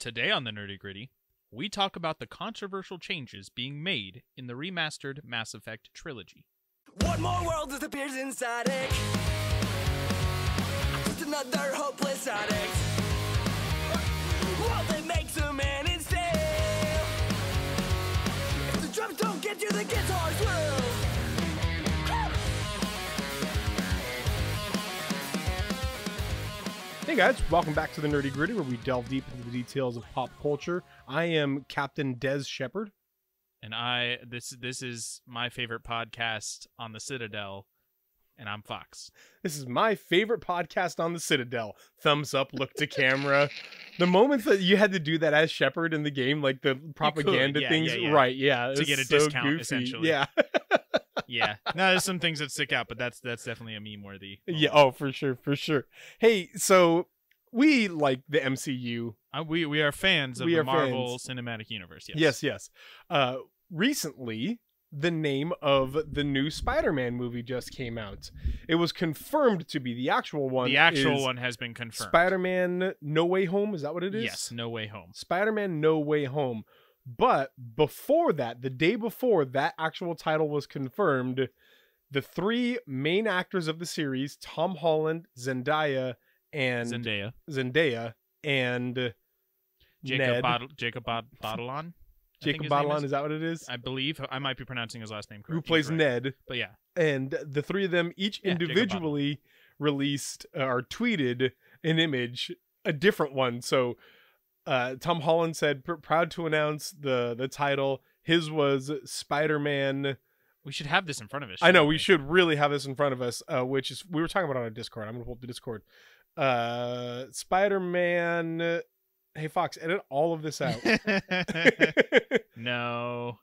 Today on the Nerdy Gritty, we talk about the controversial changes being made in the remastered Mass Effect trilogy. One more world disappears inside it. Just another hopeless addict. World that makes a man insane. If the drums don't get you, the guitars will. Hey guys, welcome back to the Nerdy Gritty, where we delve deep into the details of pop culture. I am Captain Des Shepard. And this is my favorite podcast on the Citadel, and I'm Fox. This is my favorite podcast on the Citadel. Thumbs up, look to camera. The moment that you had to do that as Shepard in the game, like the propaganda things, right? Yeah, to get a so discount, goofy. essentially. Yeah, yeah. No, there's some things that stick out, but that's definitely a meme worthy. Yeah. Oh, for sure, for sure. Hey, so we like the MCU. We are fans of the Marvel Cinematic Universe. Yes. Recently, the name of the new Spider-Man movie just came out. It was confirmed to be the actual one. The actual one has been confirmed. Spider-Man No Way Home, is that what it is? Yes, No Way Home. Spider-Man No Way Home. But before that, the day before that actual title was confirmed, the three main actors of the series, Tom Holland, Zendaya, and Jacob Ned. Jacob Batalon. Jacob Batalon, is that what it is? I believe. I might be pronouncing his last name correctly. Who plays Ned. But yeah. And the three of them each individually released or tweeted an image, a different one. So Tom Holland said, proud to announce the title. His was Spider-Man. We should have this in front of us. I know, we should really have this in front of us, which is, we were talking about it on our Discord. I'm going to pull up the Discord. Spider-Man... Hey, Fox, edit all of this out. No.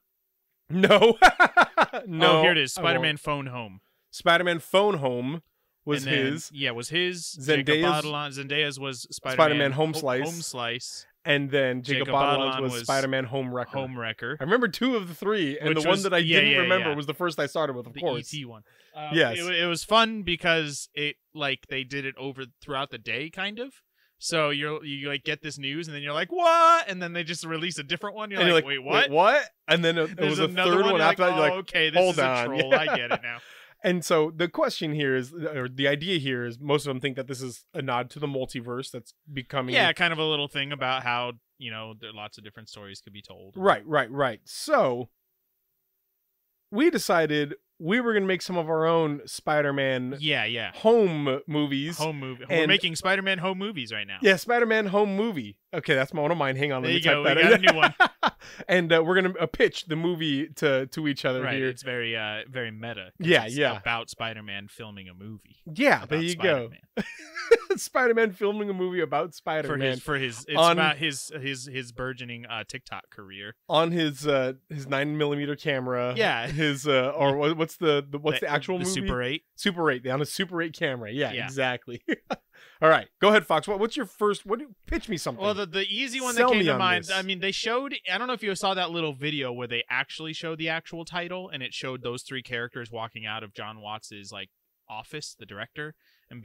No. Oh, here it is. Spider-Man Phone Home. Spider-Man Phone Home was his. Yeah, was his. Zendaya's was Spider-Man Home Slice. Home Slice. And then Jacob Batalon was Spider-Man Home Wrecker. Home Wrecker. I remember two of the three, and the one that I didn't remember was the first I started with, of course. The ET one. Yes. It was fun because it, like, they did it over throughout the day, kind of. So you like get this news and then you're like, what? And then they just release a different one. You're like, wait, what? Wait, what? And then it was a third one after that. You're like, okay, this is a troll. I get it now. And so the question here is, or the idea here is, most of them think that this is a nod to the multiverse that's becoming. Yeah, kind of a little thing about how, you know, there lots of different stories could be told. Right. So we decided we were going to make some of our own Spider-Man home movies. We're making Spider-Man home movies right now. Yeah, Spider-Man home movie. Okay, that's one of mine. Hang on, let me type that in. We got a new one. And we're going to pitch the movie to each other here. It's very very meta. It's about Spider-Man filming a movie. Yeah, there you go. Spider-Man filming a movie about Spider-Man it's about his burgeoning TikTok career on his 9mm camera. Yeah, his or what's the actual movie? Super 8. Super 8 on a Super 8 camera. Yeah. Exactly. All right, go ahead, Fox. What's your first? Pitch me something? Well, the easy one that came to mind. I mean, they showed. I don't know if you saw that little video where they actually showed the actual title, and it showed those three characters walking out of John Watts's like office, the director, and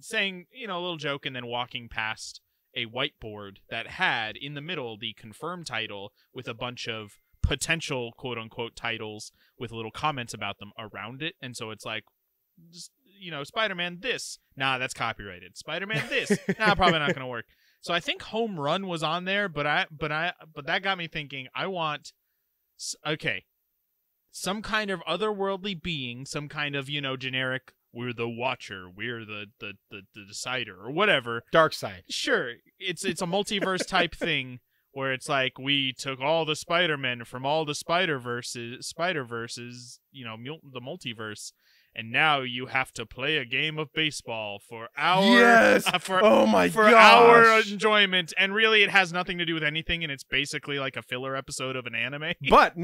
saying a little joke, and then walking past a whiteboard that had in the middle the confirmed title with a bunch of potential quote unquote titles with little comments about them around it, and so it's like, just, Spider-Man this, nah, that's copyrighted. Spider-Man this, nah, probably not gonna work. So I think Home Run was on there, but that got me thinking. I want some kind of otherworldly being, some kind of generic. We're the Watcher, we're the Decider, or whatever. Darkseid. Sure, it's a multiverse type thing where it's like we took all the Spider-Men from all the Spider-Verses, the multiverse. And now you have to play a game of baseball for our our enjoyment. And really, it has nothing to do with anything, and it's basically like a filler episode of an anime. But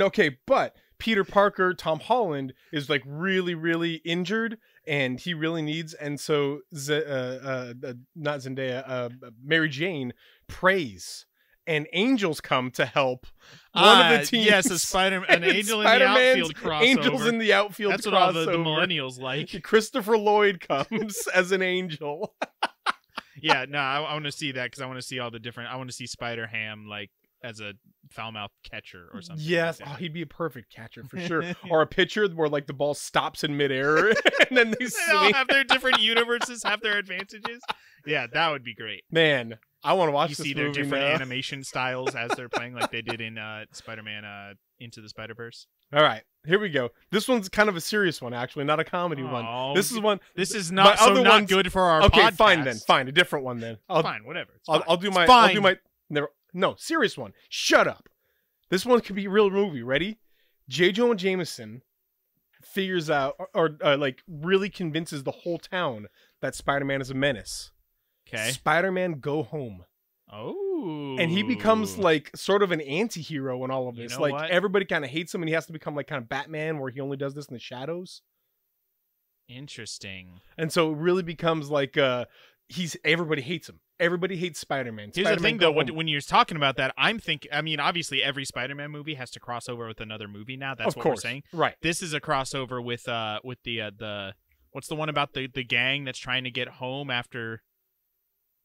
Peter Parker, Tom Holland is like really, really injured, and he really needs. And so, not Zendaya, Mary Jane prays. And angels come to help one of the teams. Yes, an angel in the outfield crossover. Angels in the outfield. That's what all the millennials like. Christopher Lloyd comes as an angel. Yeah, no, I want to see that because I want to see all the different. I want to see Spider-Ham like as a foul-mouthed catcher or something. Yes, like that. oh, he'd be a perfect catcher for sure. Or a pitcher where like the ball stops in midair and then they all swing. have their different universes, have their advantages. Yeah, that would be great. Man, I want to watch You this see their movie different now. animation styles as they're playing, like they did in Spider-Man Into the Spider-Verse. All right, here we go. This one's kind of a serious one, actually, not a comedy one. This is one. This is not so other not ones, good for our okay, podcast. fine then. Fine, a different one then. Fine, whatever. It's I'll do my. It's I'll do fine. my. No, serious one. Shut up. This one could be a real movie. Ready? J. Jonah Jameson figures out, or like really convinces the whole town that Spider-Man is a menace. Okay. Spider-Man Go Home. Oh. And he becomes like sort of an anti-hero in all of this. You know like what? everybody kind of hates him, and he has to become like kind of Batman, where he only does this in the shadows. Interesting. And so it really becomes like everybody hates him. Everybody hates Spider-Man. Here's the thing, though. When you're talking about that, I'm thinking. I mean, obviously, every Spider-Man movie has to cross over with another movie now. That's what we're saying. Right. This is a crossover with the what's the one about the gang that's trying to get home after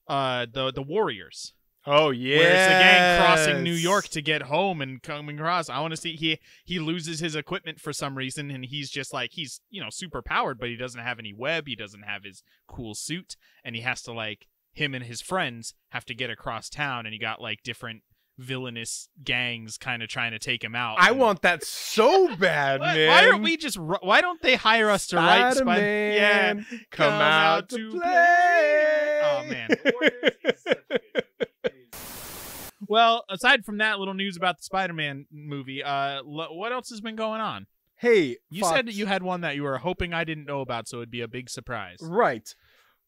the Warriors. Oh yeah. Where it's the gang crossing New York to get home and coming across. I want to see he loses his equipment for some reason, and he's just like he's super powered, but he doesn't have any web. He doesn't have his cool suit, and he has to like him and his friends have to get across town, and you got like different villainous gangs kind of trying to take him out. I want that so bad, man. Why aren't we just? Why don't they hire us to write Spider-Man? Yeah, come out to play. Oh man. Well, aside from that little news about the Spider-Man movie, what else has been going on? Hey, You Fox. said that you had one that you were hoping I didn't know about, so it'd be a big surprise. Right.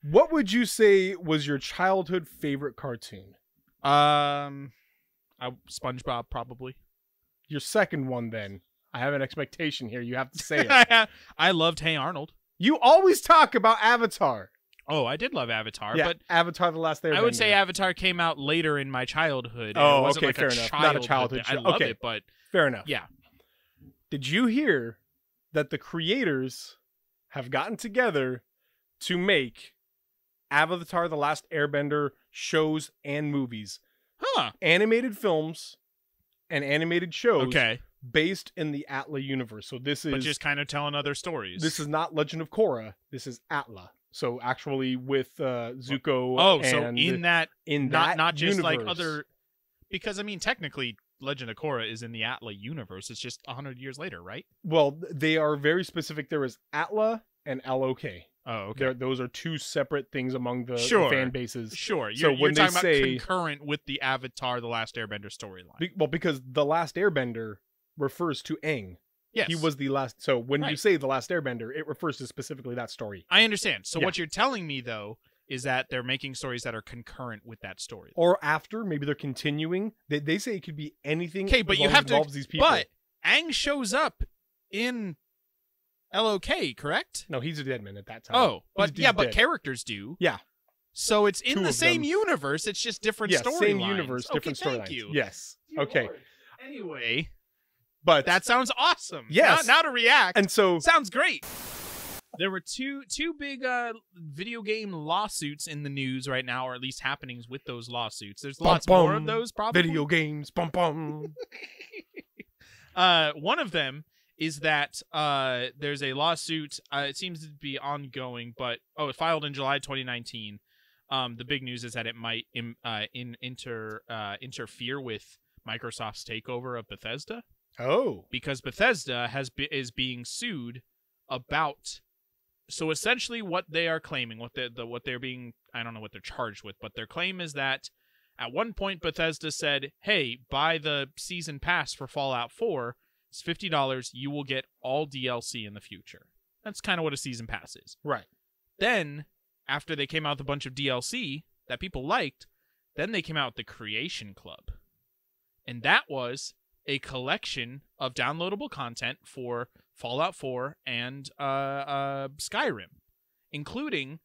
What would you say was your childhood favorite cartoon? SpongeBob, probably. Your second one, then. I have an expectation here. You have to say it. I loved Hey Arnold. You always talk about Avatar. Oh, I did love Avatar, Yeah, but Avatar: The Last Airbender. I would say Avatar came out later in my childhood. And Oh, it wasn't okay, like fair a enough. Not a childhood thing. show. I love Okay. it, but Fair enough. yeah. Did you hear that the creators have gotten together to make Avatar: The Last Airbender shows and movies? Huh. Animated films and animated shows Okay. based in the Atla universe. So this is But just kind of telling other stories. this is not Legend of Korra. This is Atla. So actually with Zuko. Oh, and so in that not just like universe. other, because I mean technically Legend of Korra is in the Atla universe. It's just 100 years later, right? Well, they are very specific. There is Atla and LOK. Oh, okay. Those are two separate things among the Sure. fan bases. Sure. So You're when they talking say- about concurrent with the Avatar: The Last Airbender storyline. Well, because The Last Airbender refers to Aang. Yes. He was the last. So when you Right. say The Last Airbender, it refers to specifically that story. I understand. So Yeah. what you're telling me though is that they're making stories that are concurrent with that story. Or after, maybe they're continuing. They say it could be anything. Okay, but as you long as have it to. involves these people. But Aang shows up in LOK, correct? No, he's a dead man at that time. Oh, but He's yeah, but dead. characters do. Yeah. So it's in Two the of same them. universe. It's just different Yeah, storylines. same universe, different okay, storylines. Thank you. Yes. Dear Okay. Lord. Anyway, But that sounds awesome. Yes. Now to react. and so Sounds great. There were two big video game lawsuits in the news right now, or at least happenings with those lawsuits. There's lots more of those, probably. video games. Bum bum. One of them is that there's a lawsuit. It seems to be ongoing, but it filed in July 2019. The big news is that it might interfere with Microsoft's takeover of Bethesda, Oh. because Bethesda is being sued about. So essentially, what they are claiming, what they're being, I don't know what they're charged with, but their claim is that at one point Bethesda said, "Hey, buy the season pass for Fallout 4. It's $50. You will get all DLC in the future." That's kind of what a season pass is. Right. Then, after they came out with a bunch of DLC that people liked, then they came out with the Creation Club, and that was a collection of downloadable content for Fallout 4 and Skyrim, including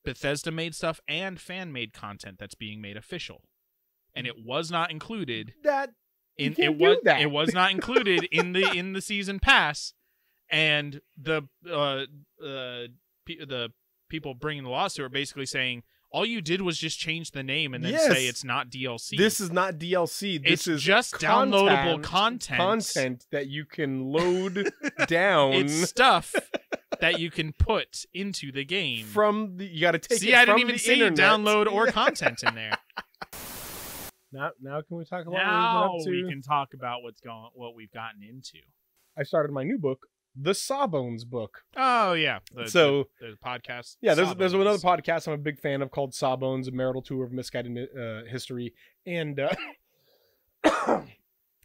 Bethesda-made stuff and fan-made content that's being made official. And it was not included it was not included in the season pass, and the people bringing the lawsuit are basically saying all you did was just change the name and then Yes. say it's not DLC. This is not DLC. This is just downloadable content. Content that you can load down. It's stuff that you can put into the game. From the, you got to take See, it I from didn't even the say internet. download or content in there. Now can we talk about Now what we've been up we to? can talk about what we've gotten into. I started my new book, the Sawbones book. Oh yeah, the podcast. Yeah, there's another Sawbones. podcast I'm a big fan of called Sawbones, a marital tour of misguided history, and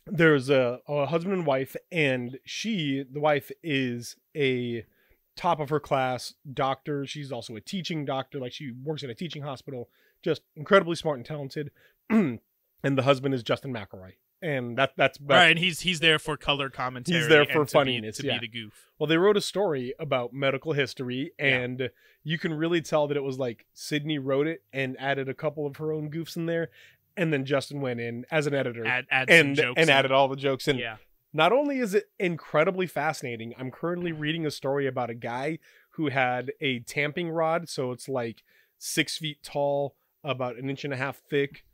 there's a husband and wife, and the wife is a top of her class doctor. She's also a teaching doctor, like she works in a teaching hospital, just incredibly smart and talented. And the husband is Justin McElroy. And that's right, and he's there for color commentary. He's there for and funniness, to be the goof. Well, they wrote a story about medical history, and you can really tell that it was like Sydney wrote it and added a couple of her own goofs in there, and then Justin went in as an editor and added all the jokes in. Yeah. Not only is it incredibly fascinating, I'm currently reading a story about a guy who had a tamping rod, so it's like 6 feet tall, about 1.5 inches thick,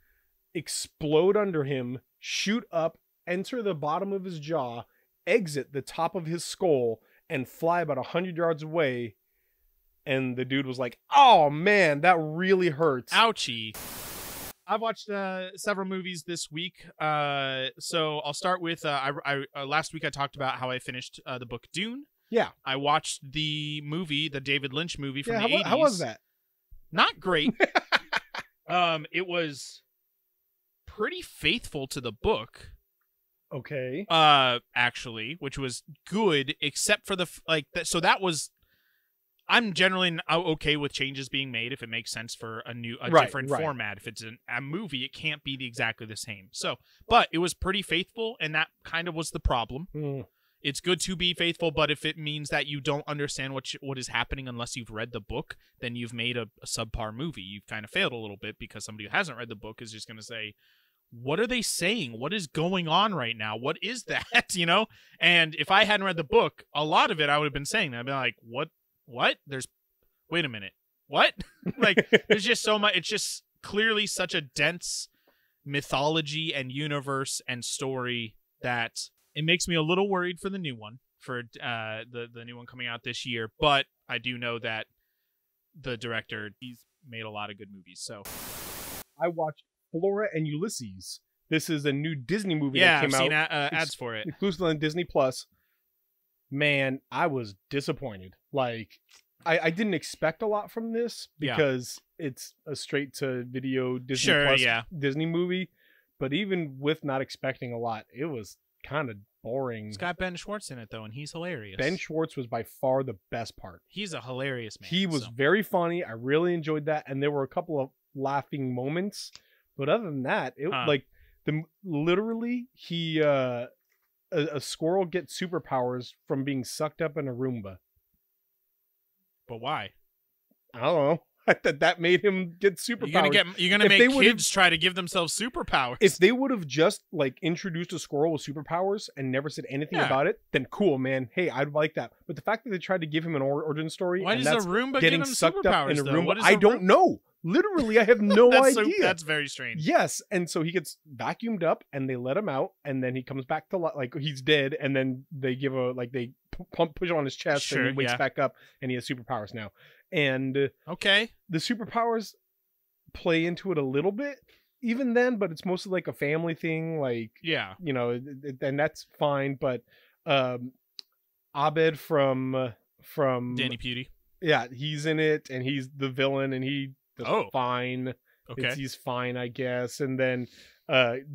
explode under him, shoot up, enter the bottom of his jaw, exit the top of his skull, and fly about 100 yards away. And the dude was like, "Oh man, that really hurts." Ouchie. I've watched several movies this week. So I'll start with last week I talked about how I finished the book Dune. Yeah. I watched the David Lynch movie from the 80s. How was that? Not great. It was pretty faithful to the book. Okay. Actually, which was good, except for so that was. I'm generally okay with changes being made if it makes sense for a different format. If it's a movie, it can't be exactly the same. So, but it was pretty faithful, and that kind of was the problem. It's good to be faithful, but if it means that you don't understand what is happening unless you've read the book, then you've made a subpar movie. You've kind of failed a little bit because somebody who hasn't read the book is just going to say, what are they saying? What is going on right now? What is that? You know? And if I hadn't read the book, a lot of it I would have been saying that. I'd be like, what? Wait a minute. What? Like, there's just so much. It's just clearly such a dense mythology and universe and story that it makes me a little worried for the new one, for the new one coming out this year. But I do know that the director, he's made a lot of good movies. So I watched Flora and Ulysses. This is a new Disney movie that came I've seen out. ads for it. Exclusively on Disney Plus. Man, I was disappointed. Like, I didn't expect a lot from this because it's a straight to video Disney Plus Disney movie. But even with not expecting a lot, it was kind of boring. It's got Ben Schwartz in it though, and he's hilarious. Ben Schwartz was by far the best part. He's a hilarious man. He was very funny. I really enjoyed that, and there were a couple of laughing moments. But other than that, it literally he a squirrel gets superpowers from being sucked up in a Roomba. But why? I don't know. That made him get superpowers. You're gonna make kids try to give themselves superpowers. If they would have just like introduced a squirrel with superpowers and never said anything about it, then cool, man. Hey, I'd like that. But the fact that they tried to give him an origin story, why does a Roomba getting give him sucked superpowers, up in a though? Roomba, I don't know. Literally, I have no idea. That's very strange. Yes, and so he gets vacuumed up, and they let him out, and then he comes back to like he's dead, and then they give they push him on his chest, and he wakes back up, and he has superpowers now. And the superpowers play into it a little bit, even then, but it's mostly like a family thing, like you know, and that's fine. But Abed from Danny Pudi, he's in it, and he's the villain, and he. Fine. Okay. He's fine, I guess. And then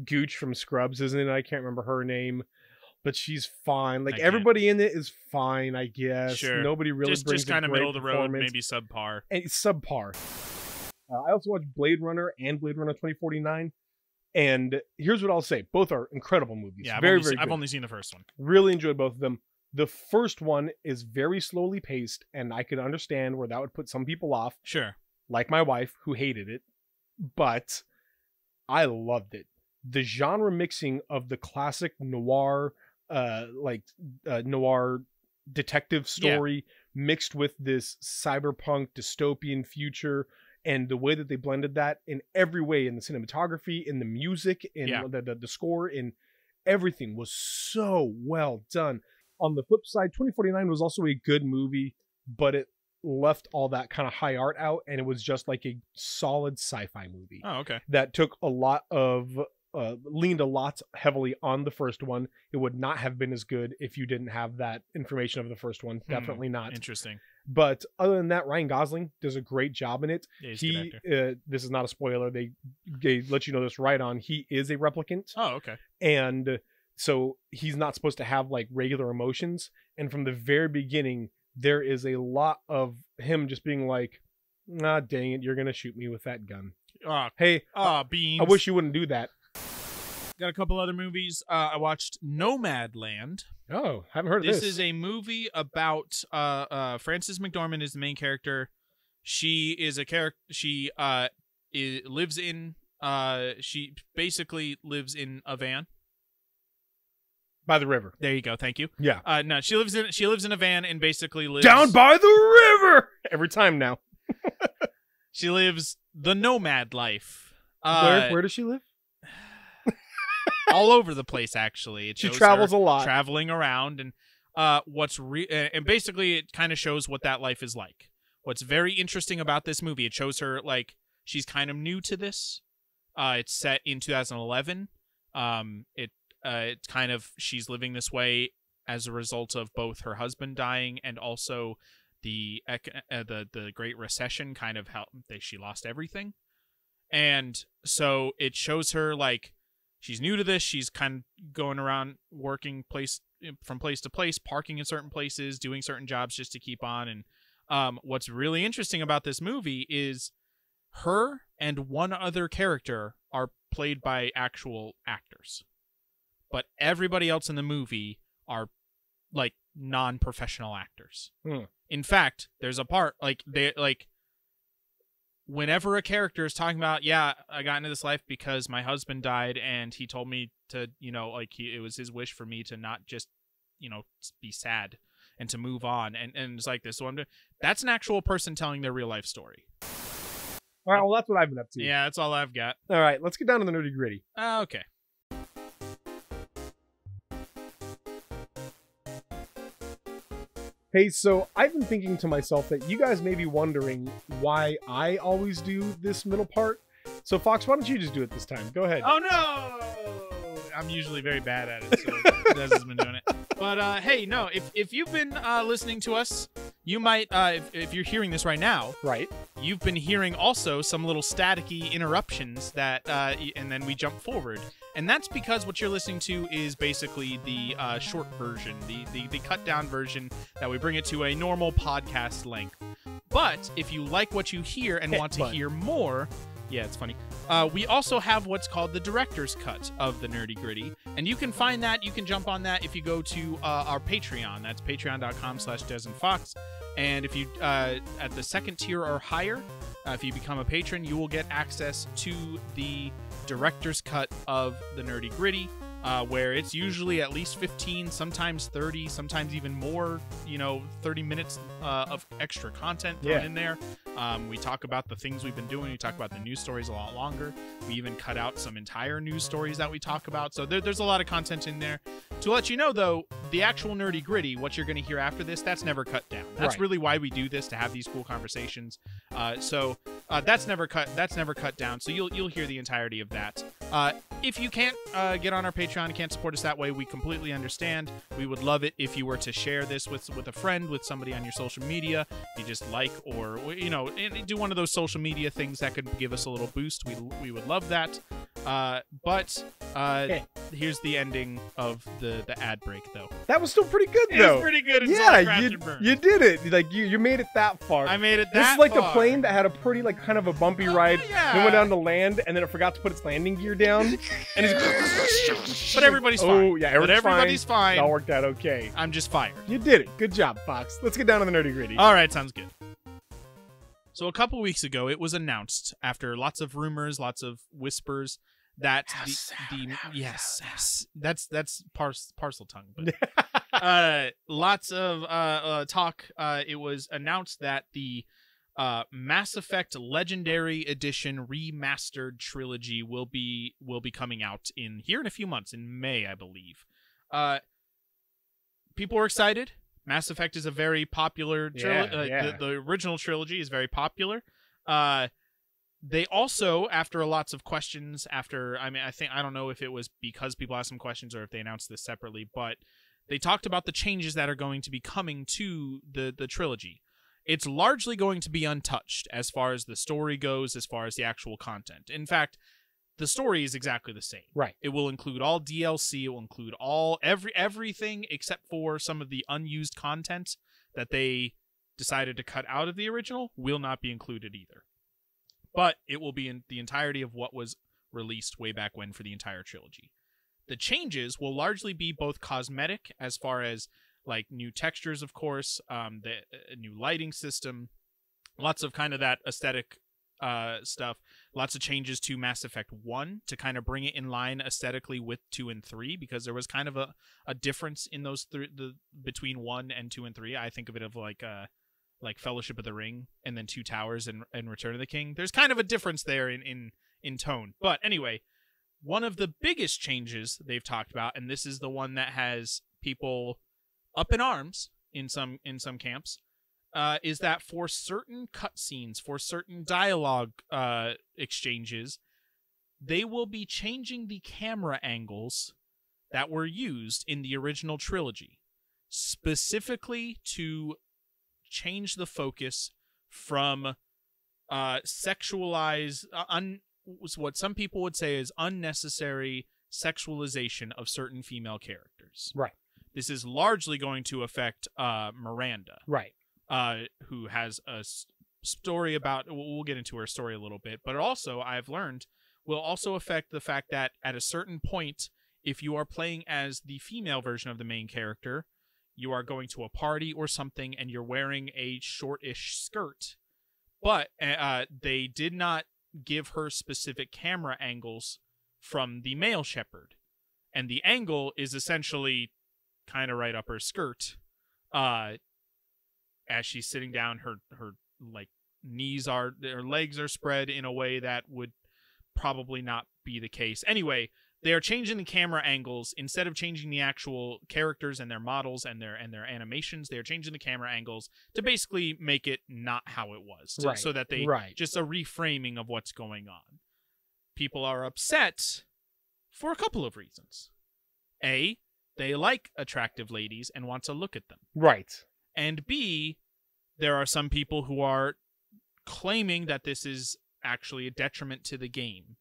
Gooch from Scrubs is in it. I can't remember her name, but she's fine. Like everybody in it is fine, I guess. Sure. Nobody really brings just kind of middle of the road, performance. maybe subpar. And it's subpar. I also watched Blade Runner and Blade Runner 2049. And here's what I'll say. Both are incredible movies. Yeah, very good. I've only seen the first one. Really enjoyed both of them. The first one is very slowly paced, and I could understand where that would put some people off. Sure. Like my wife, who hated it, but I loved it. The genre mixing of the classic noir, noir detective story mixed with this cyberpunk dystopian future And the way that they blended that in every way, in the cinematography, in the music, in the score, in everything was so well done. On the flip side, 2049 was also a good movie, but it left all that kind of high art out, and it was just like a solid sci-fi movie. Oh, okay. That took a lot of leaned a lot heavily on the first one. It would not have been as good if you didn't have that information of the first one. Definitely not. Interesting. But other than that, Ryan Gosling does a great job in it. Yeah, he's a good actor. This is not a spoiler. They let you know this right on. He is a replicant. Oh, okay. And so he's not supposed to have like regular emotions. And from the very beginning, there is a lot of him just being like, "Ah, dang it, you're gonna shoot me with that gun. Hey, beans. I wish you wouldn't do that." Got a couple other movies. I watched Nomadland. Oh, haven't heard of this. This is a movie about Frances McDormand is the main character. She is a character. She lives in. She basically lives in a van by the river. There you go. Thank you. Yeah. No, she lives in a van and basically lives down by the river every time now. She lives the nomad life. Where does she live? All over the place, actually. She travels a lot, traveling around, and and basically it kind of shows what that life is like. What's very interesting about this movie, it shows her like she's kind of new to this. It's set in 2011. It's kind of she's living this way as a result of both her husband dying and also the Great Recession. Kind of how she lost everything, and so it shows her like. She's new to this. She's kind of going around working from place to place, parking in certain places, doing certain jobs just to keep on. And what's really interesting about this movie is her and one other character are played by actual actors. But everybody else in the movie are like non-professional actors. In fact, there's a part whenever a character is talking about, I got into this life because my husband died and he told me to, it was his wish for me to not just, be sad and to move on. And it's like this. So that's an actual person telling their real life story. All right. Well, that's what I've been up to. Yeah, that's all I've got. All right. Let's get down to the nerdy gritty. Okay. Hey, so I've been thinking to myself that you guys may be wondering why I always do this middle part. So, Fox, why don't you just do it this time? Go ahead. Oh, no! I'm usually very bad at it, so Des has been doing it. But, hey, no, if you've been listening to us, you might, if you're hearing this right now, right, you've been hearing also some little staticky interruptions that, and then we jump forward. And that's because what you're listening to is basically the short version, the cut down version that we bring it to a normal podcast length. But if you like what you hear and want to hear more, yeah, it's funny. We also have what's called the director's cut of the Nerdy Gritty. And you can find that, you can jump on that if you go to our Patreon. That's patreon.com/DesandFox. And if you, at the second tier or higher, if you become a patron, you will get access to the director's cut of the Nerdy Gritty, where it's usually at least 15, sometimes 30, sometimes even more, 30 minutes of extra content thrown in there. We talk about the things we've been doing. We talk about the news stories a lot longer. We even cut out some entire news stories that we talk about. So there's a lot of content in there. To let you know, though, the actual Nerdy Gritty, what you're going to hear after this, that's never cut down. That's really why we do this, to have these cool conversations. So that's never cut down. So you'll hear the entirety of that. If you can't get on our Patreon, can't support us that way, we completely understand. We would love it if you were to share this with a friend, with somebody on your social media. If you just like, or do one of those social media things that could give us a little boost. We would love that. But here's the ending of the ad break, though. That was still pretty good, though. It was pretty good. You did it. Like you made it that far. I made it that far. This is like far. a plane that had a pretty kind of a bumpy ride. Yeah. Then went down to land, and then it forgot to put its landing gear down. And but everybody's fine. Oh yeah, everybody's fine. It all worked out okay. I'm just fired. You did it. Good job, Fox. Let's get down to the Nerdy Gritty. All right, sounds good. So a couple weeks ago, it was announced, after lots of rumors, lots of whispers, that that's parcel tongue, but lots of talk. It was announced that the Mass Effect Legendary Edition Remastered Trilogy will be coming out in a few months, in May, I believe. People are excited. Mass Effect is a very popular trilogy. The original trilogy is very popular. They also, after lots of questions, I don't know if it was because people asked some questions or if they announced this separately, but they talked about the changes that are going to be coming to the trilogy. It's largely going to be untouched as far as the story goes, as far as the actual content. In fact, the story is exactly the same. Right. It will include all DLC. It will include everything except for some of the unused content that they decided to cut out of the original will not be included either. But it will be in the entirety of what was released way back when for the entire trilogy. The changes will largely be both cosmetic, as far as like new textures, of course, the new lighting system, lots of kind of that aesthetic stuff, lots of changes to Mass Effect 1 to kind of bring it in line aesthetically with 2 and 3, because there was kind of a difference in those between 1 and 2 and 3. I think of it of like Fellowship of the Ring and then Two Towers and Return of the King. There's kind of a difference there in tone. But anyway, one of the biggest changes they've talked about, and this is the one that has people up in arms in some camps, is that for certain cutscenes, for certain dialogue exchanges, they will be changing the camera angles that were used in the original trilogy, specifically to change the focus from sexualize what some people would say is unnecessary sexualization of certain female characters. Right. This is largely going to affect Miranda. Right. Who has a story about, we'll get into her story a little bit, but also, I've learned, will also affect the fact that at a certain point, if you are playing as the female version of the main character, you are going to a party or something and you're wearing a short-ish skirt, but they did not give her specific camera angles from the male shepherd, and the angle is essentially kind of right up her skirt, as she's sitting down. Her like her legs are spread in a way that would probably not be the case. Anyway, they are changing the camera angles. Instead of changing the actual characters and their models and their animations, they are changing the camera angles to basically make it not how it was, so that they just a reframing of what's going on. People are upset for a couple of reasons. A, they like attractive ladies and want to look at them. Right. And B, there are some people who are claiming that this is actually a detriment to the game.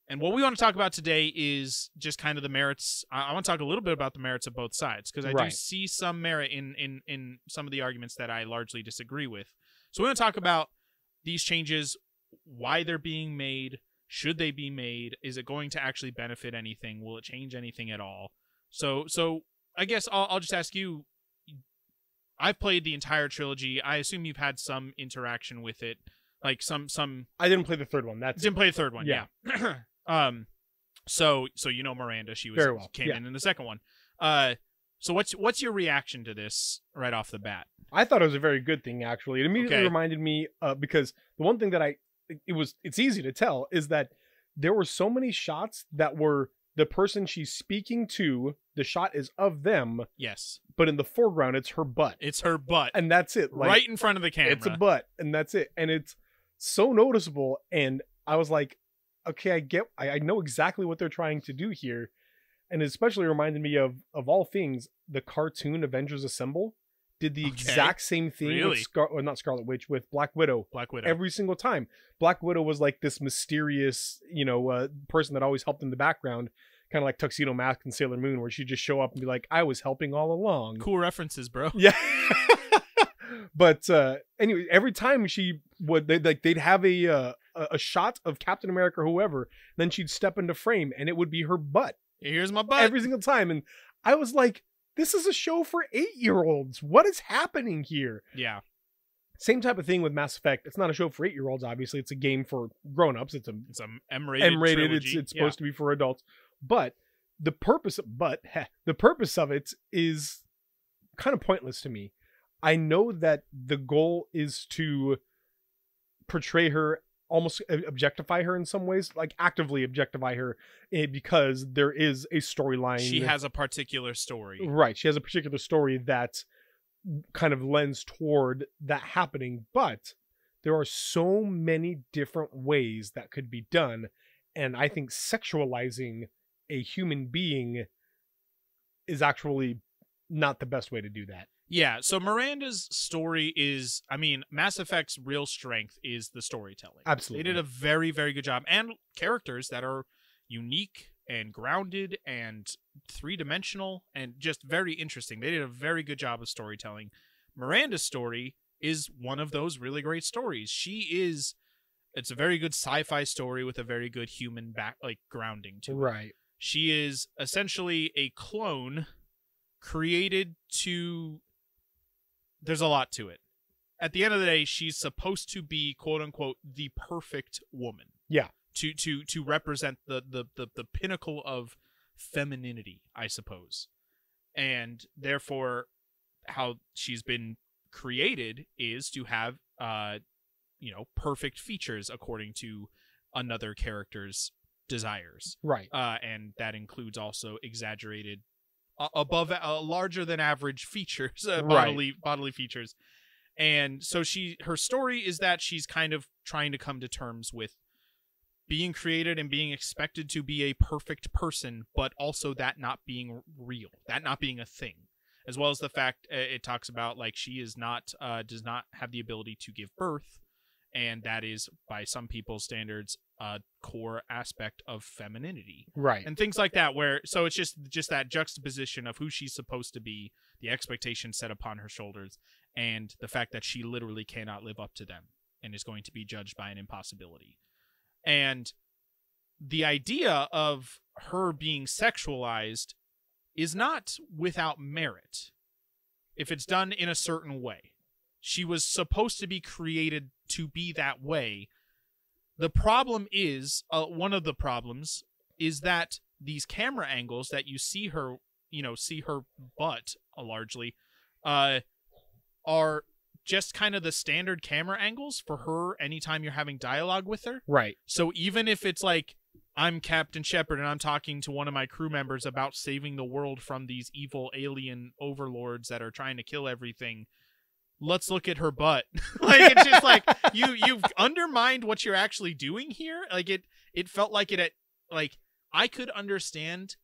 And what we want to talk about today is just kind of the merits. I want to talk a little bit about the merits of both sides, because I do see some merit in some of the arguments that I largely disagree with. So we're going to talk about these changes, why they're being made, should they be made, is it going to actually benefit anything, will it change anything at all? So I guess I'll just ask you, I've played the entire trilogy. I assume you've had some interaction with it, like some. I didn't play the third one. Didn't play the third one. Yeah. So you know Miranda, she was very well. Came in the second one. So what's your reaction to this right off the bat? I thought it was a very good thing, actually. It immediately reminded me, because the one thing that it's easy to tell is that there were so many shots that were the person she's speaking to, the shot is of them. Yes. But in the foreground, it's her butt. It's her butt. And that's it. Like, right in front of the camera. It's a butt, and that's it. And it's so noticeable. And I was like, okay, I know exactly what they're trying to do here. And it especially reminded me of all things, the cartoon Avengers Assemble did the exact same thing with not Scarlet Witch, with Black Widow. Every single time. Black Widow was like this mysterious, person that always helped in the background, kind of like Tuxedo Mask and Sailor Moon, where she'd just show up and be like, I was helping all along. Cool references, bro. Yeah. But anyway, every time she would, they'd have a shot of Captain America or whoever, then she'd step into frame and it would be her butt. Here's my butt. Every single time. And I was like, this is a show for 8-year-olds. What is happening here? Yeah. Same type of thing with Mass Effect. It's not a show for 8-year-olds, obviously. It's a game for grown-ups. It's an M-rated trilogy. It's supposed to be for adults. But the purpose of it is kind of pointless to me. I know that the goal is to portray her, almost objectify her in some ways, like actively objectify her, because there is a storyline. She has a particular story. Right. She has a particular story that kind of lends toward that happening, but there are so many different ways that could be done. And I think sexualizing a human being is actually not the best way to do that. Yeah, so Miranda's story is, I mean, Mass Effect's real strength is the storytelling. Absolutely. They did a very, very good job. And characters that are unique and grounded and three-dimensional and just very interesting. They did a very good job of storytelling. Miranda's story is one of those really great stories. It's a very good sci-fi story with a very good human grounding to it. Right. She is essentially a clone created to... There's a lot to it. At the end of the day, she's supposed to be, quote unquote, the perfect woman. Yeah. To represent the pinnacle of femininity, I suppose. And therefore, how she's been created is to have perfect features according to another character's desires. Right. And that includes also exaggerated larger than average features, bodily features. And so her story is that she's kind of trying to come to terms with being created and being expected to be a perfect person, but also that not being real, that not being a thing, as well as the fact it talks about like she is not does not have the ability to give birth, and that is by some people's standards a core aspect of femininity, right? And things like that, where so it's just that juxtaposition of who she's supposed to be, the expectations set upon her shoulders, and the fact that she literally cannot live up to them and is going to be judged by an impossibility. And the idea of her being sexualized is not without merit if it's done in a certain way. She was supposed to be created to be that way. The problem is, one of the problems is that these camera angles that you see her, see her butt largely, are just kind of the standard camera angles for her anytime you're having dialogue with her. Right. So even if it's like, I'm Captain Shepard and I'm talking to one of my crew members about saving the world from these evil alien overlords that are trying to kill everything, let's look at her butt. Like, it's just like, you've undermined what you're actually doing here. Like, it felt like I could understand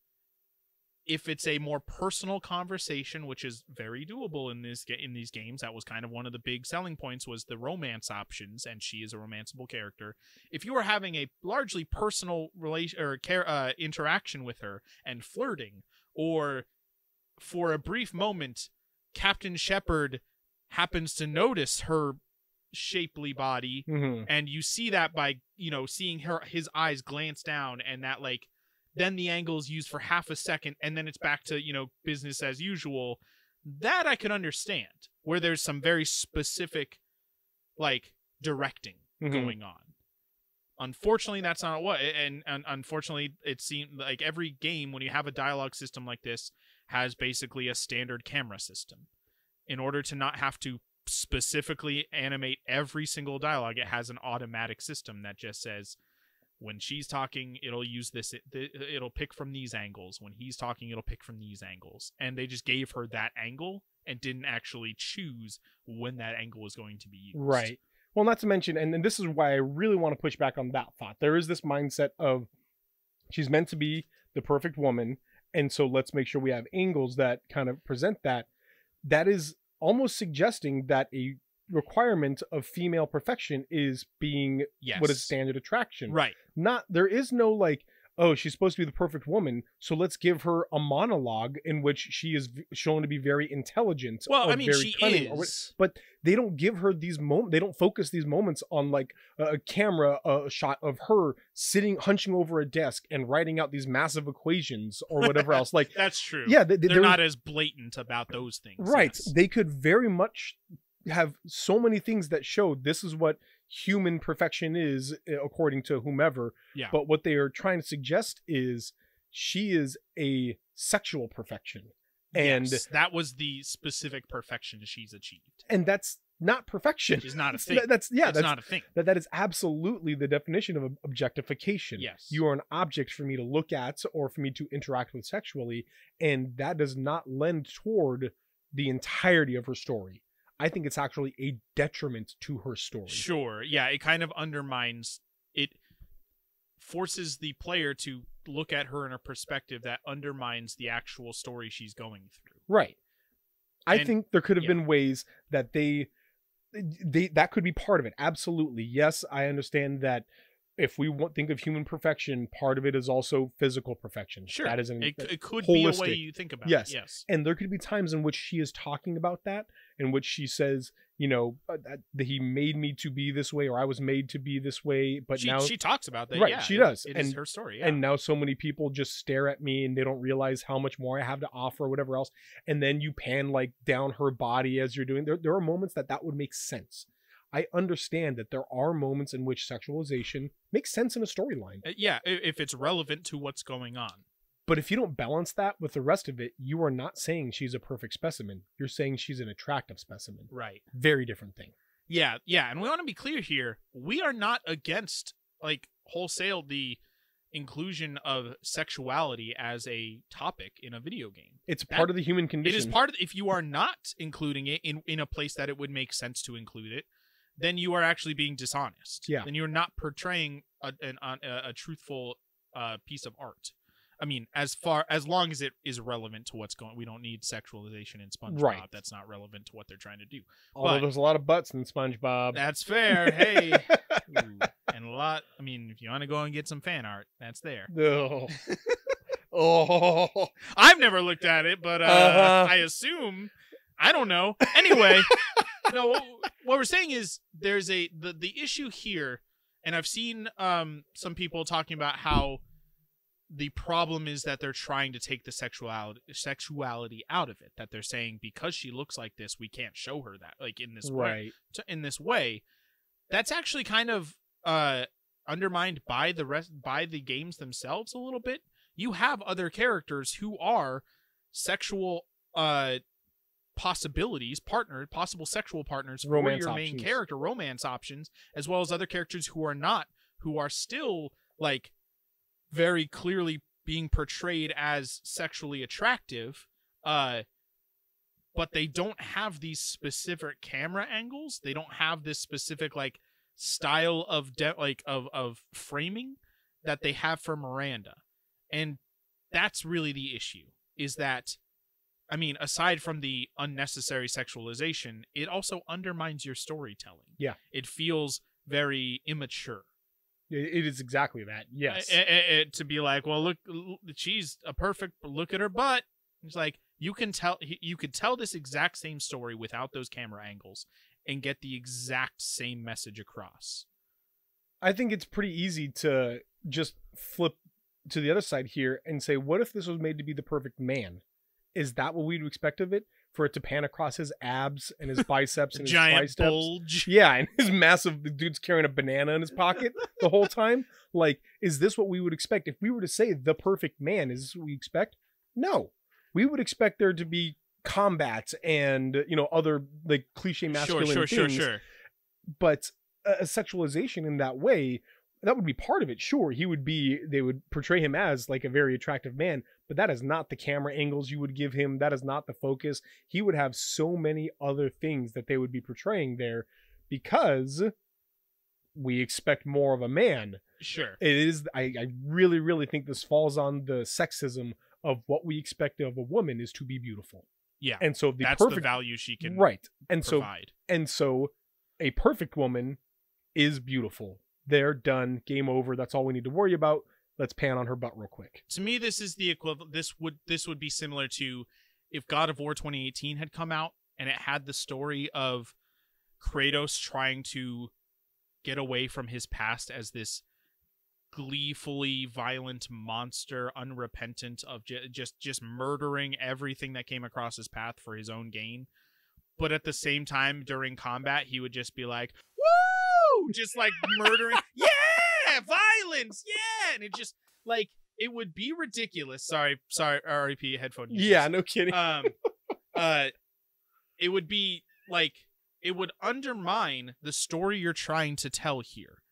if it's a more personal conversation, which is very doable in these games. That was kind of one of the big selling points, was the romance options, and she is a romanceable character. If you were having a largely personal interaction with her and flirting, or for a brief moment, Captain Shepard happens to notice her shapely body, and you see that by seeing his eyes glance down, and that then the angle is used for half a second, and then it's back to business as usual. That I could understand, where there's some very specific directing going on. Unfortunately, that's not what, and unfortunately, it seemed like every game, when you have a dialogue system like this, has basically a standard camera system. In order to not have to specifically animate every single dialogue, it has an automatic system that just says, when she's talking, it'll use this, it'll pick from these angles. When he's talking, it'll pick from these angles. And they just gave her that angle and didn't actually choose when that angle was going to be used. Right. Well, not to mention, and this is why I really want to push back on that thought. There is this mindset of she's meant to be the perfect woman, and so let's make sure we have angles that kind of present that. That is almost suggesting that a requirement of female perfection is being what is standard attraction. Right. There is no oh, she's supposed to be the perfect woman, so let's give her a monologue in which she is shown to be very intelligent. Well, I mean, she is. But they don't give her these moments. They don't focus these moments on a camera shot of her sitting, hunching over a desk and writing out these massive equations or whatever else. That's true. Yeah. They're not as blatant about those things. Right. Yes. They could very much have so many things that show this is what human perfection is according to whomever. Yeah. But what they are trying to suggest is she is a sexual perfection, And yes, that was the specific perfection she's achieved. And that's not perfection. It's not a thing. That's not a thing. That is absolutely the definition of objectification. Yes. You are an object for me to look at or for me to interact with sexually, and that does not lend toward the entirety of her story. I think it's actually a detriment to her story. Sure. Yeah, it kind of undermines it. Forces the player to look at her in a perspective that undermines the actual story she's going through. Right. I think there could have been ways that they that could be part of it. Absolutely. Yes, I understand that if we think of human perfection, part of it is also physical perfection. Sure. That is it could holistic. be a way you think about yes. it. Yes. And there could be times in which she is talking about that, in which she says, you know, that he made me to be this way, or I was made to be this way. But now she talks about that. Right. Yeah, she does. It is her story. Yeah. And now so many people just stare at me and they don't realize how much more I have to offer or whatever else. And then you pan like down her body as you're doing. There are moments that would make sense. I understand that there are moments in which sexualization makes sense in a storyline. Yeah, if it's relevant to what's going on. But if you don't balance that with the rest of it, you are not saying she's a perfect specimen. You're saying she's an attractive specimen. Right. Very different thing. Yeah, yeah. And we want to be clear here. We are not against, like, wholesale the inclusion of sexuality as a topic in a video game. It's part of the human condition. It is part of, if you are not including it in a place that it would make sense to include it, then you are actually being dishonest. Yeah. Then you're not portraying a truthful piece of art. I mean, as long as it is relevant to what's going, we don't need sexualization in SpongeBob. Right. That's not relevant to what they're trying to do. Although there's a lot of butts in SpongeBob. That's fair. Hey. Ooh. And a lot, I mean, if you want to go and get some fan art, that's there. Oh. Oh. I've never looked at it, but I assume, I don't know. Anyway, no, what we're saying is there's the issue here, and I've seen some people talking about how the problem is that they're trying to take the sexuality out of it. That they're saying because she looks like this, we can't show her that, like in this way. In this way, that's actually kind of undermined by the games themselves a little bit. You have other characters who are sexual possibilities, possible sexual partners for romance your options. Main character, romance options, as well as other characters who are not, who are still like very clearly being portrayed as sexually attractive, but they don't have these specific camera angles. They don't have this specific like style of of framing that they have for Miranda. And that's really the issue, is that, I mean, aside from the unnecessary sexualization, it also undermines your storytelling. Yeah. It feels very immature. It is exactly that. Yes. To be like, well, look, she's a perfect, look at her butt. It's like, you could tell this exact same story without those camera angles and get the exact same message across. I think it's pretty easy to just flip to the other side here and say, what if this was made to be the perfect man? Is that what we'd expect of it? For it to pan across his abs and his biceps and his giant triceps? bulge. Yeah, and his massive, the dude's carrying a banana in his pocket the whole time. Like, is this what we would expect? If we were to say the perfect man, is this what we expect? No. We would expect there to be combat and, you know, other like cliche masculine things. Sure. But a sexualization in that way, that would be part of it. Sure, they would portray him as like a very attractive man, but that is not the camera angles you would give him. That is not the focus. He would have so many other things that they would be portraying there because we expect more of a man. Sure. It is. I really, really think this falls on the sexism of what we expect of a woman is to be beautiful. Yeah. And so that's the value she can provide. So a perfect woman is beautiful. They're done. Game over. That's all we need to worry about. Let's pan on her butt real quick. To me, this is the equivalent. This would be similar to if God of War 2018 had come out and it had the story of Kratos trying to get away from his past as this gleefully violent monster, unrepentant of just murdering everything that came across his path for his own gain. But at the same time, during combat, he would just be like, woo! Just like murdering. Yeah! Violence! Yeah! And it just, like, it would be ridiculous. Sorry, R.I.P. headphone users. Yeah, no kidding. It would be like, it would undermine the story you're trying to tell here.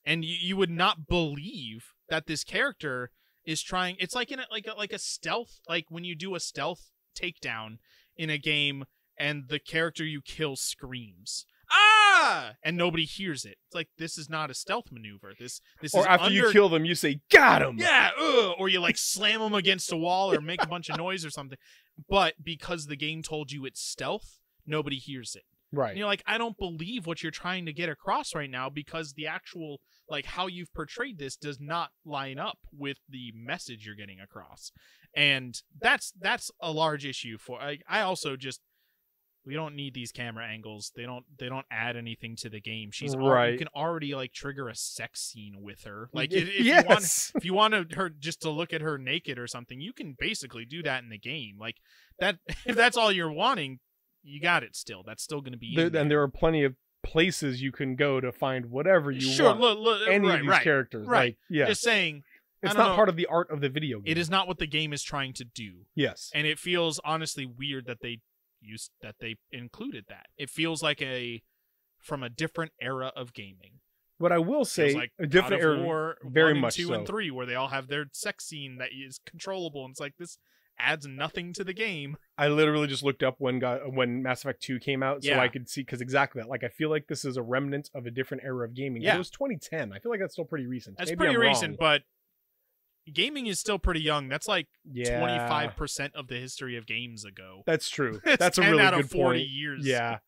And you would not believe that this character is trying. It's like like a stealth, like when you do a stealth takedown in a game and the character you kill screams, "Ah!" and nobody hears it. It's like, this is not a stealth maneuver. This or is after you kill them, you say, "Got him!" Yeah, or you like slam them against a wall or make a bunch of noise or something. But because the game told you it's stealth, nobody hears it. Right. And you're like, I don't believe what you're trying to get across right now, because the actual, like, how you've portrayed this does not line up with the message you're getting across. And that's a large issue for, I also just, we don't need these camera angles. They don't add anything to the game. She's right. You can already like trigger a sex scene with her. Like if yes. you want her just to look at her naked or something, you can basically do that in the game. Like that, if that's all you're wanting, you got it still. That's still going to be in there. And there are plenty of places you can go to find whatever you want. Look, any of these characters. Right. Like, yeah. Just saying, it's not part of the art of the video game. It is not what the game is trying to do. Yes. And it feels honestly weird that they included that. It feels like from a different era of gaming. What I will say, like a different era, War, very 1 much and 2 so. and 3, where they all have their sex scene that is controllable, and it's like, this adds nothing to the game. I literally just looked up when Mass Effect 2 came out, so Yeah. I could see, because exactly that. Like, I feel like this is a remnant of a different era of gaming. Yeah. It was 2010. I feel like that's still pretty recent. That's Maybe pretty I'm recent, wrong. but gaming is still pretty young. That's like Yeah. 25% of the history of games ago. That's true. It's That's a 10 really out good of 40 point. years. Yeah.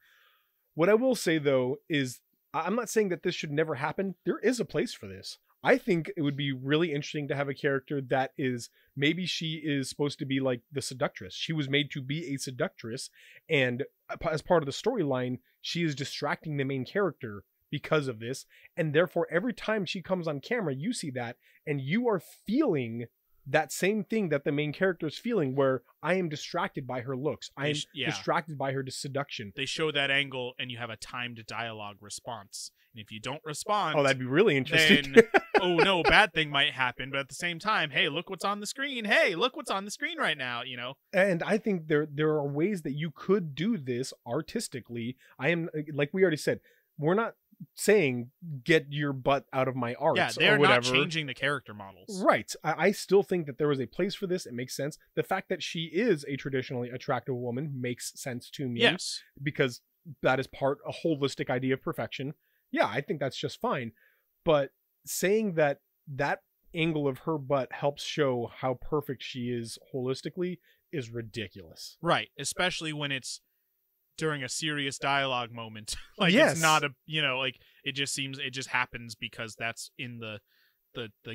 What I will say, though, is I'm not saying that this should never happen. There is a place for this. I think it would be really interesting to have a character that is, maybe she is supposed to be like the seductress. She was made to be a seductress, and as part of the storyline, she is distracting the main character because of this, and therefore every time she comes on camera, you see that, and you are feeling that same thing that the main character is feeling, where I am distracted by her looks. I am distracted by her seduction. They show that angle, and you have a timed dialogue response. And if you don't respond, that'd be really interesting. Then, oh no, bad thing might happen. But at the same time, hey, look what's on the screen. Hey, look what's on the screen right now. You know. And I think there are ways that you could do this artistically. I am, like we already said, we're not saying get your butt out of my art. Yeah, they're not changing the character models. Right. I still think that there is a place for this. It makes sense. The fact that she is a traditionally attractive woman makes sense to me. Yes. Because that is a holistic idea of perfection. Yeah, I think that's just fine. But saying that angle of her butt helps show how perfect she is holistically is ridiculous. Right. Especially when it's during a serious dialogue moment. Like, yes. It's not like, it just happens because that's in the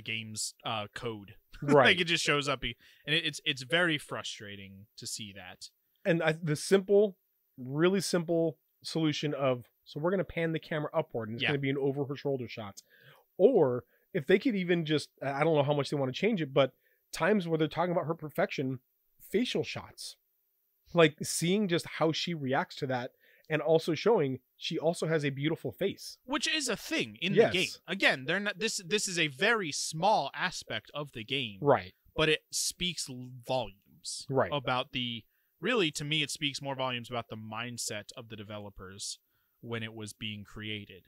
game's code. Right. Like, it just shows up, and it's very frustrating to see that. And the really simple solution of, so we're going to pan the camera upward, and it's going to be an over her shoulder shot. Or if they could even just, I don't know how much they want to change it, but times where they're talking about her perfection, facial shots. Like, seeing just how she reacts to that, and also showing she also has a beautiful face, which is a thing in the game. Again, they're not. This is a very small aspect of the game, right? But it speaks volumes, right, about the. Really, to me, it speaks more volumes about the mindset of the developers when it was being created,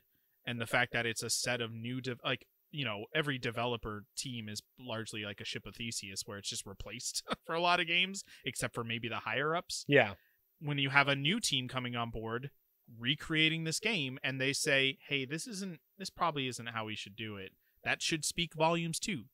and the fact that it's a set of new every developer team is largely like a ship of Theseus, where it's just replaced for a lot of games, except for maybe the higher ups. Yeah. When you have a new team coming on board, recreating this game, and they say, hey, this probably isn't how we should do it, that should speak volumes too.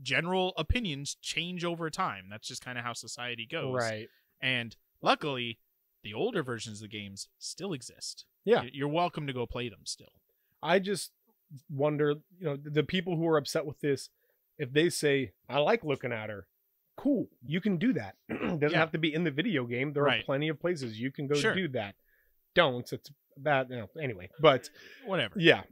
General opinions change over time. That's just kind of how society goes. Right. And luckily, the older versions of the games still exist. Yeah. You're welcome to go play them still. I just wonder, the people who are upset with this, if they say, I like looking at her, cool, you can do that. It doesn't have to be in the video game. There are plenty of places you can go do that. Don't. It's bad. Anyway, but whatever. Yeah.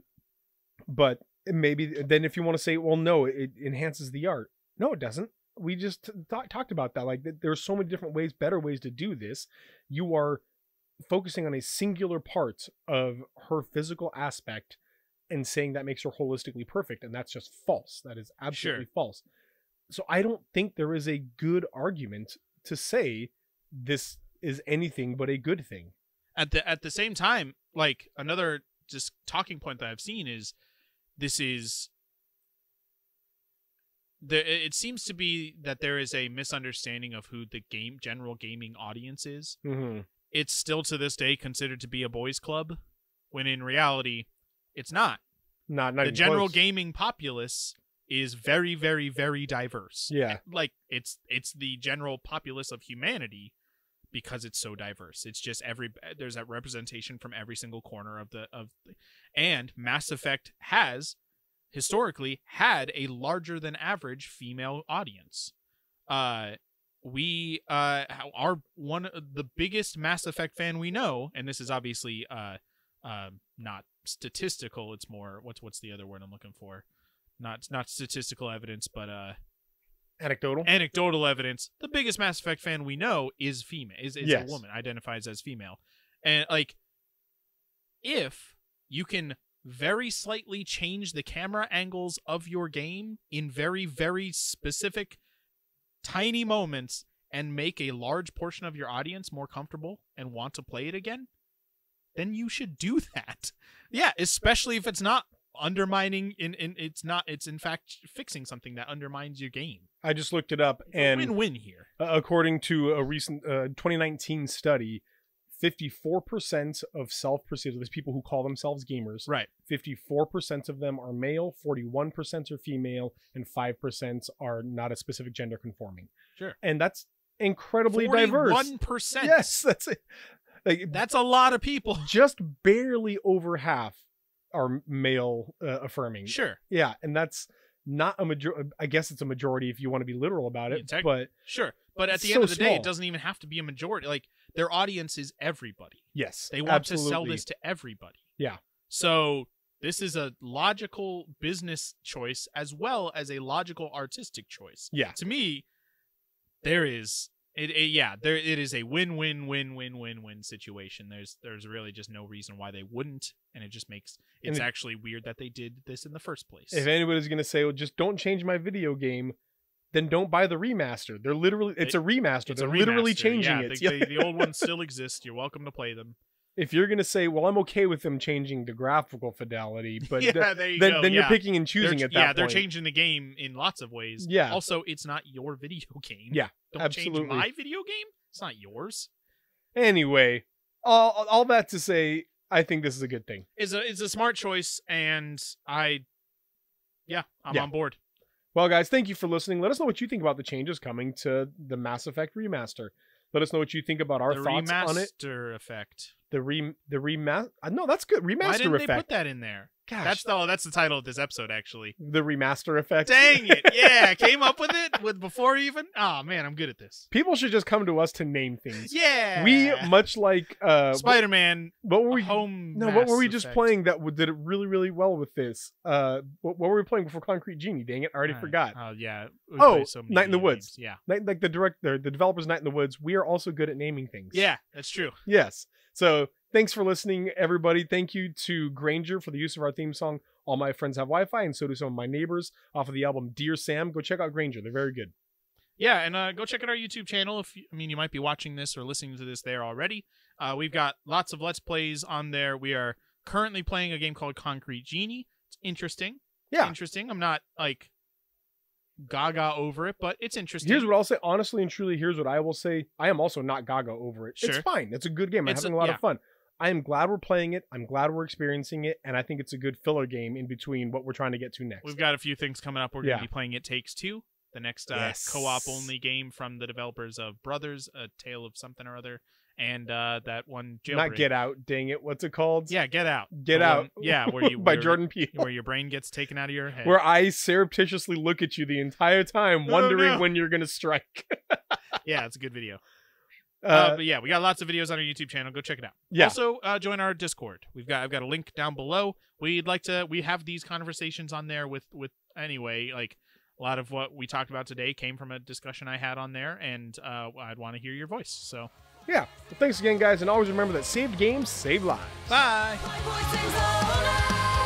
But maybe then if you want to say, well, no, it enhances the art. No, it doesn't. We just talked about that. Like, there's so many different ways, better ways to do this. You are focusing on a singular part of her physical aspect, and saying that makes her holistically perfect, and that's just false. That is absolutely false. So I don't think there is a good argument to say this is anything but a good thing. At the same time, like, another just talking point that I've seen is it seems to be that there is a misunderstanding of who the general gaming audience is. Mm-hmm. It's still to this day considered to be a boys' club, when in reality, it's not. Not the even general close. Gaming populace is very, very, very diverse. Yeah, like it's the general populace of humanity because it's so diverse. It's just there's a representation from every single corner and Mass Effect has historically had a larger than average female audience. We are one of the biggest Mass Effect fan we know, and this is obviously not statistical. It's more what's the other word I'm looking for? Not statistical evidence, but anecdotal evidence. The biggest Mass Effect fan we know is female. Is yes. a woman, identifies as female, and like if you can very slightly change the camera angles of your game in very, very specific tiny moments and make a large portion of your audience more comfortable and want to play it again, then you should do that. Yeah, especially if it's not undermining it's in fact fixing something that undermines your game. I just looked it up, and win-win here. According to a recent 2019 study, 54% of self-perceived, there's people who call themselves gamers. Right. 54% of them are male, 41% are female, and 5% are not a specific gender conforming. Sure. And that's incredibly diverse. 41%. Yes, that's it. Like, that's a lot of people. Just barely over half are male affirming. Sure. Yeah, and that's not a majority. I guess it's a majority if you want to be literal about it. But sure. But at the end of the day, it doesn't even have to be a majority. Like, their audience is everybody. Yes. They want to sell this to everybody. Yeah. So this is a logical business choice as well as a logical artistic choice. Yeah. To me, there is it is a win-win-win-win-win-win situation. There's really just no reason why they wouldn't, and it just makes it's actually weird that they did this in the first place. If anybody's going to say, well, just don't change my video game, then don't buy the remaster. They're literally, it's a remaster. They're literally changing it. The old ones still exist. You're welcome to play them. If you're going to say, well, I'm okay with them changing the graphical fidelity, but then you're picking and choosing at that point. They're changing the game in lots of ways. Yeah. Also, it's not your video game. Yeah, don't absolutely. change my video game. It's not yours. Anyway, all that to say, I think this is a good thing. It's a smart choice, and I'm on board. Well, guys, thank you for listening. Let us know what you think about the changes coming to the Mass Effect remaster. Let us know what you think about our thoughts on it. ReMassTer Effect. No, that's good. ReMassTer Effect. Why didn't they put that in there? Gosh. That's the title of this episode, actually. The ReMassTer Effect. Dang it. Yeah, came up with it before even. Oh, man, I'm good at this. People should just come to us to name things. Yeah. We, much like Spider-Man what were we Home No, Mass what were we just Effect. playing that did it really, really well with this? What were we playing before Concrete Genie? Dang it, I already forgot. Oh, yeah. So Night in the Woods. Games. Yeah. Like the developers Night in the Woods, we are also good at naming things. Yeah, that's true. Yes. So thanks for listening, everybody. Thank you to Granger for the use of our theme song, All My Friends Have Wi-Fi, and so do some of my neighbors, off of the album Dear Sam. Go check out Granger. They're very good. Yeah, and go check out our YouTube channel. You might be watching this or listening to this there already. We've got lots of Let's Plays on there. We are currently playing a game called Concrete Genie. It's interesting. Yeah. Interesting. I'm not, like, gaga over it, but it's interesting. Here's what I'll say. Honestly and truly, here's what I will say. I am also not gaga over it. Sure. It's fine. It's a good game. I'm having a lot of fun. I am glad we're playing it. I'm glad we're experiencing it. And I think it's a good filler game in between what we're trying to get to next. We've got a few things coming up. We're going to be playing It Takes Two, the next co-op only game from the developers of Brothers, A Tale of Something or Other, and that one Jailbreak. Not Get Out, dang it. What's it called? Yeah, Get Out. Get Out. Where you by Jordan Peele. Where your brain gets taken out of your head. Where I surreptitiously look at you the entire time, wondering when you're going to strike. Yeah, it's a good video. But yeah, we got lots of videos on our YouTube channel. Go check it out. Yeah. Also, join our Discord. I've got a link down below. We have these conversations on there with anyway, like a lot of what we talked about today came from a discussion I had on there, and I'd want to hear your voice. So yeah. Well, thanks again, guys, and always remember that saved games save lives. Bye. My voice is louder.